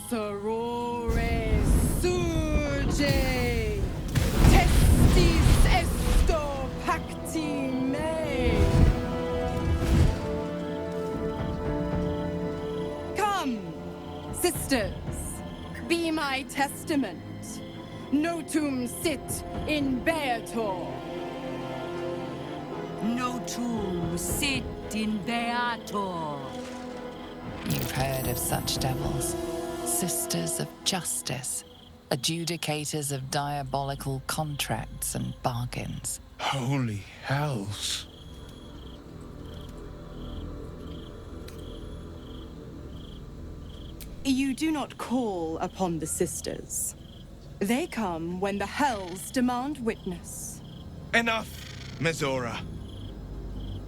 sorore surge, testis esto pacti me. Come, sisters, be my testament. Notum sit in beator. Notum sit in beator. You've heard of such devils. Sisters of justice. Adjudicators of diabolical contracts and bargains. Holy hells. You do not call upon the sisters. They come when the hells demand witness. Enough, Mizora.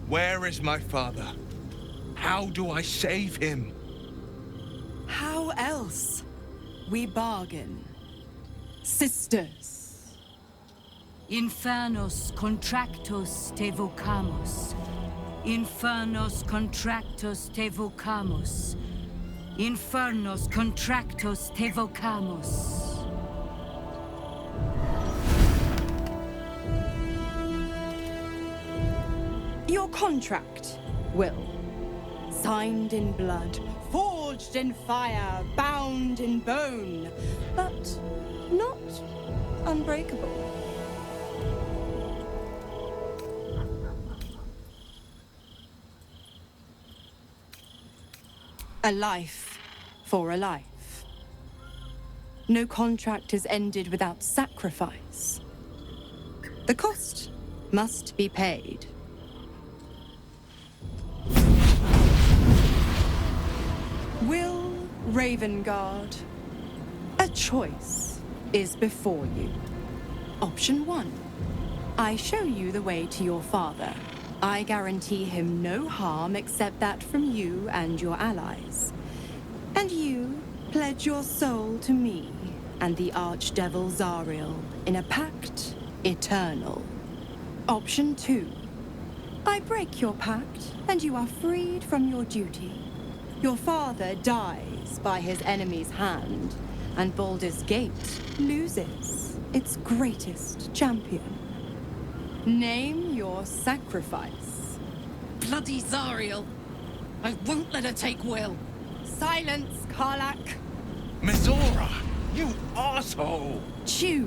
Where is my father? How do I save him? How else? We bargain. Sisters. Infernos contractos te vocamus. Infernos contractos te vocamus. Infernos contractos te vocamus. Your contract, Will. Signed in blood, forged in fire, bound in bone, but not unbreakable. A life for a life. No contract is ended without sacrifice. The cost must be paid. Will Ravengard, a choice is before you. Option 1. I show you the way to your father. I guarantee him no harm except that from you and your allies. And you pledge your soul to me and the Archdevil Zariel in a pact eternal. Option 2. I break your pact and you are freed from your duty. Your father dies by his enemy's hand, and Baldur's Gate loses its greatest champion. Name your sacrifice. Bloody Zariel! I won't let her take Will. Silence, Karlak. Mizora, you asshole! Choose.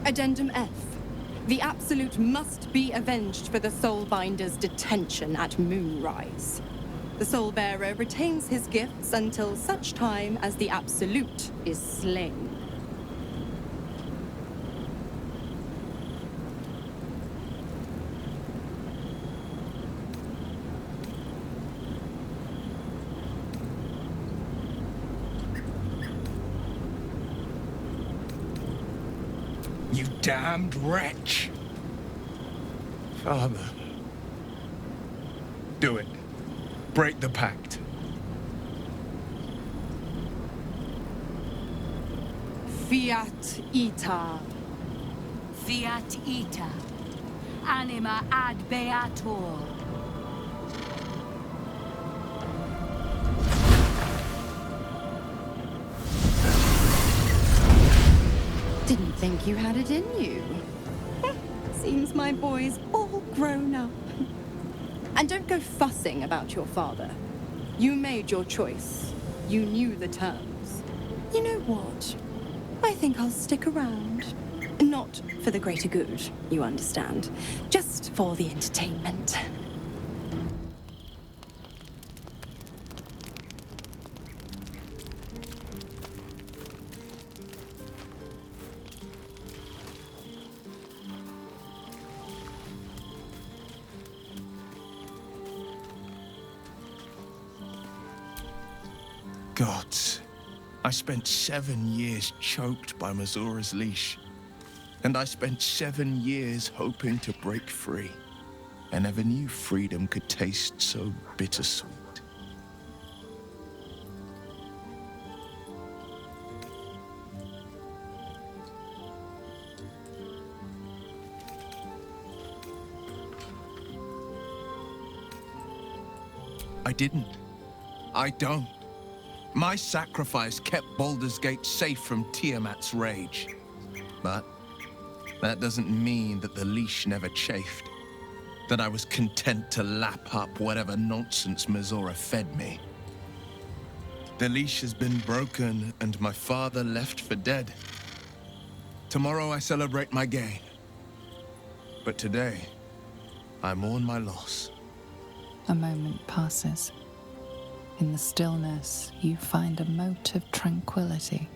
Addendum F. The Absolute must be avenged for the Soulbinder's detention at Moonrise. The Soulbearer retains his gifts until such time as the Absolute is slain. You damned wretch! Father. Do it. Break the pact. Fiat Ita. Fiat ita. Anima ad beator. Didn't think you had it in you. Seems my boy's all grown up. And don't go fussing about your father. You made your choice. You knew the terms. You know what? I think I'll stick around. Not for the greater good, you understand. Just for the entertainment. Gods, I spent 7 years choked by Mizora's leash. And I spent 7 years hoping to break free. I never knew freedom could taste so bittersweet. I didn't. I don't. My sacrifice kept Baldur's Gate safe from Tiamat's rage. But that doesn't mean that the leash never chafed. That I was content to lap up whatever nonsense Mizora fed me. The leash has been broken and my father left for dead. Tomorrow I celebrate my gain. But today, I mourn my loss. A moment passes. In the stillness, you find a mote of tranquility.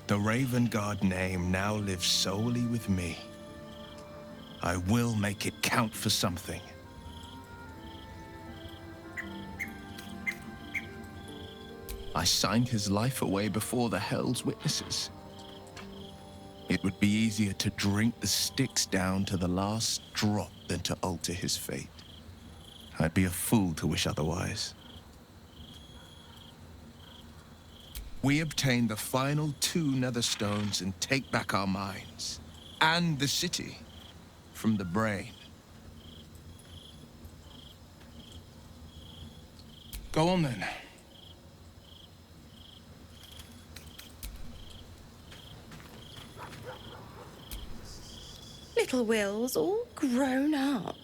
The Raven Guard name now lives solely with me. I will make it count for something. I signed his life away before the Hell's witnesses. It would be easier to drink the Styx down to the last drop than to alter his fate. I'd be a fool to wish otherwise. We obtain the final 2 Netherstones and take back our minds. And the city from the brain. Go on then. Little Will's all grown up.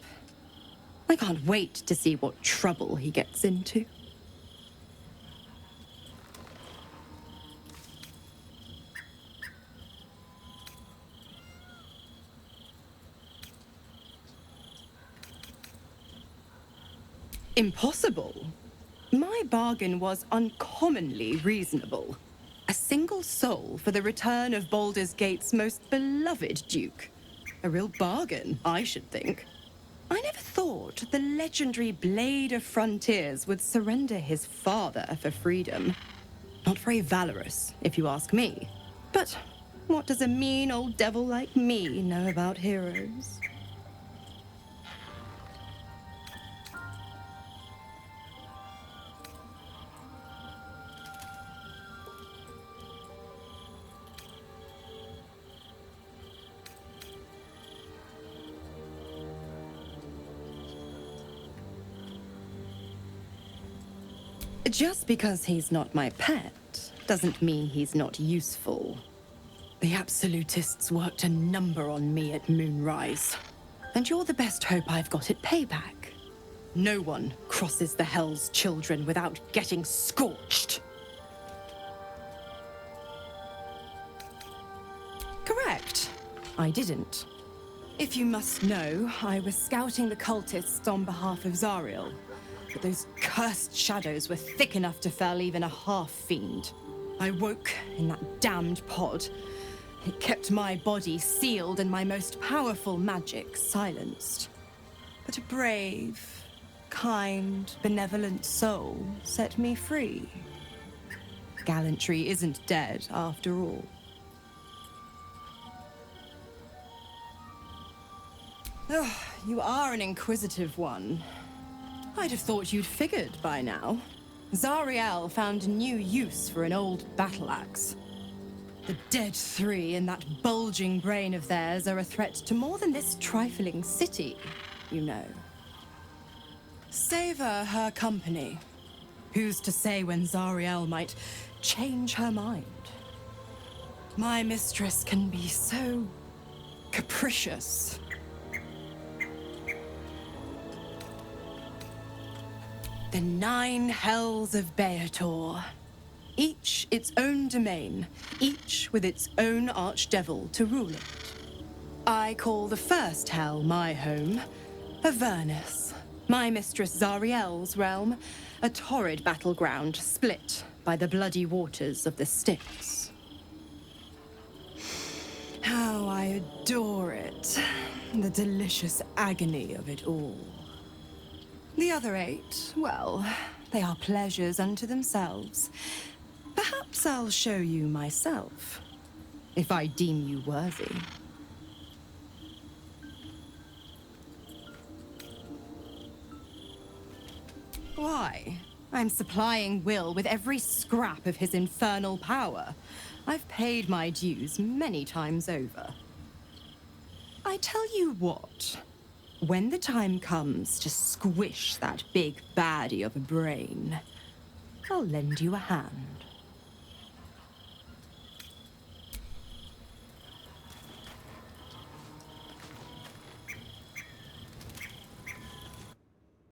I can't wait to see what trouble he gets into. Impossible. My bargain was uncommonly reasonable. A single soul for the return of Baldur's Gate's most beloved duke. A real bargain, I should think. I never thought the legendary Blade of Frontiers would surrender his father for freedom. Not very valorous, if you ask me. But what does a mean old devil like me know about heroes? Just because he's not my pet doesn't mean he's not useful. The Absolutists worked a number on me at Moonrise, and you're the best hope I've got at payback. No one crosses the Hell's Children without getting scorched. Correct. I didn't. If you must know, I was scouting the cultists on behalf of Zariel. But those cursed shadows were thick enough to fell even a half-fiend. I woke in that damned pod. It kept my body sealed and my most powerful magic silenced. But a brave, kind, benevolent soul set me free. Gallantry isn't dead, after all. Oh, you are an inquisitive one. I'd have thought you'd figured by now. Zariel found a new use for an old battle axe. The dead 3 in that bulging brain of theirs are a threat to more than this trifling city, you know. Savor her company. Who's to say when Zariel might change her mind? My mistress can be so capricious. The 9 hells of Beator. Each its own domain, each with its own archdevil to rule it. I call the first hell my home, Avernus. My mistress Zariel's realm, a torrid battleground split by the bloody waters of the Styx. How I adore it, the delicious agony of it all. The other 8, well, they are pleasures unto themselves. Perhaps I'll show you myself, if I deem you worthy. Why? I'm supplying Will with every scrap of his infernal power. I've paid my dues many times over. I tell you what, when the time comes to squish that big baddie of a brain, I'll lend you a hand.